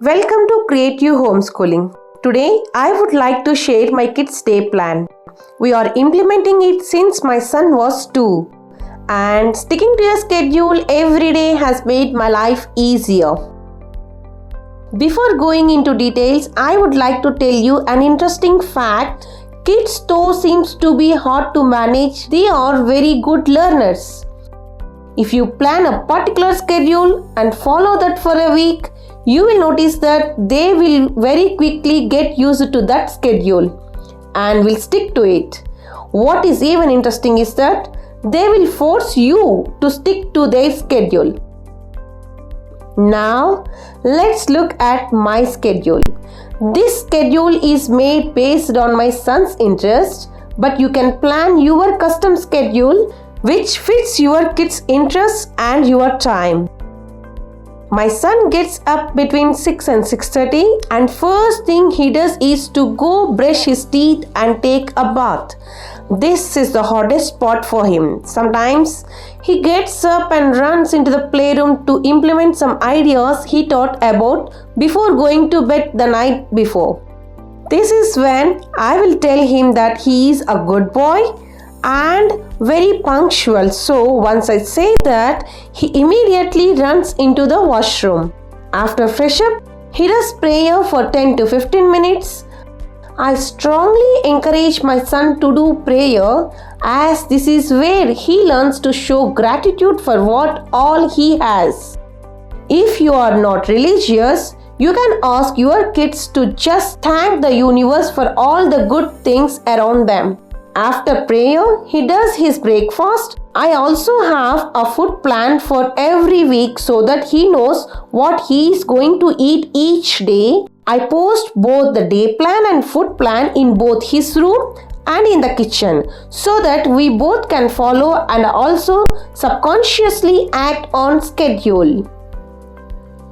Welcome to Creative Homeschooling. Today, I would like to share my kids' day plan. We are implementing it since my son was 2, and sticking to a schedule every day has made my life easier. Before going into details, I would like to tell you an interesting fact. Kids, though seems to be hard to manage, they are very good learners. If you plan a particular schedule and follow that for a week, you will notice that they will very quickly get used to that schedule and will stick to it. What is even interesting is that they will force you to stick to their schedule. Now, let's look at my schedule. This schedule is made based on my son's interest, but you can plan your custom schedule which fits your kids' interests and your time. My son gets up between 6 and 6:30, and first thing he does is to go brush his teeth and take a bath. This is the hardest part for him. Sometimes he gets up and runs into the playroom to implement some ideas he thought about before going to bed the night before. This is when I will tell him that he is a good boy and very punctual. So once I say that, he immediately runs into the washroom. After fresh up, he does prayer for 10 to 15 minutes. I strongly encourage my son to do prayer, as this is where he learns to show gratitude for what all he has. If you are not religious, you can ask your kids to just thank the universe for all the good things around them. After prayer, he does his breakfast. I also have a food plan for every week so that he knows what he is going to eat each day. I post both the day plan and food plan in both his room and in the kitchen so that we both can follow and also subconsciously act on schedule.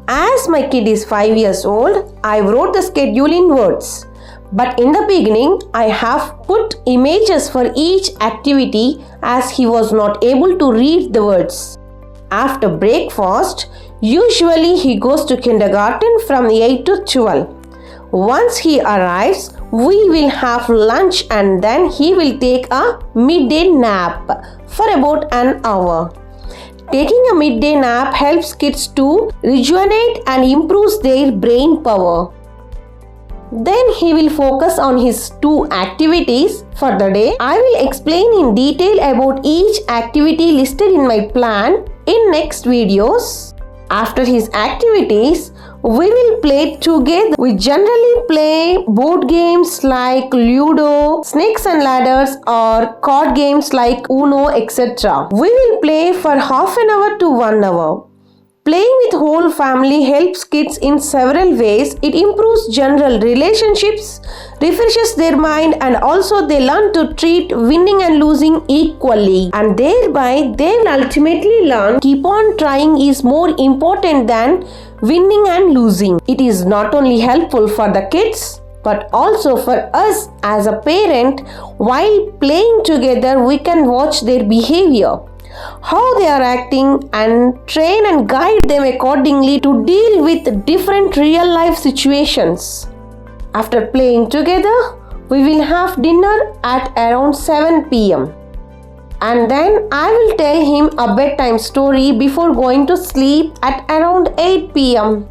As my kid is 5 years old, I wrote the schedule in words. But in the beginning, I have put images for each activity as he was not able to read the words. After breakfast, usually he goes to kindergarten from 8 to 12. Once he arrives, we will have lunch and then he will take a midday nap for about an hour. Taking a midday nap helps kids to rejuvenate and improves their brain power. Then he will focus on his 2 activities for the day. I will explain in detail about each activity listed in my plan in next videos. After his activities, we will play together. We generally play board games like Ludo, Snakes and Ladders, or card games like Uno, etc. We will play for half an hour to 1 hour. Playing with whole family helps kids in several ways. It improves general relationships, refreshes their mind, and also they learn to treat winning and losing equally. And thereby they will ultimately learn keep on trying is more important than winning and losing. It is not only helpful for the kids but also for us as a parent. While playing together, we can watch their behavior, how they are acting, and train and guide them accordingly to deal with different real life situations. After playing together, we will have dinner at around 7 p.m. and then I will tell him a bedtime story before going to sleep at around 8 p.m.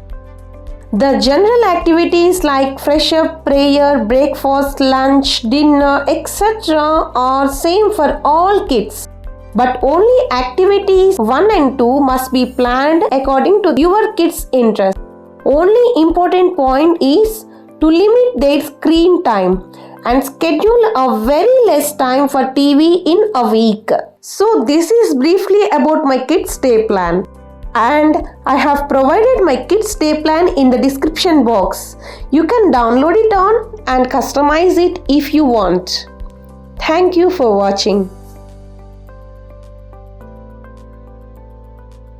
The general activities like fresh up, prayer, breakfast, lunch, dinner, etc. are same for all kids. But only activities 1 and 2 must be planned according to your kids' interest. Only important point is to limit their screen time and schedule a very less time for TV in a week. So this is briefly about my kids' day plan. And I have provided my kids' day plan in the description box. You can download it on and customize it if you want. Thank you for watching.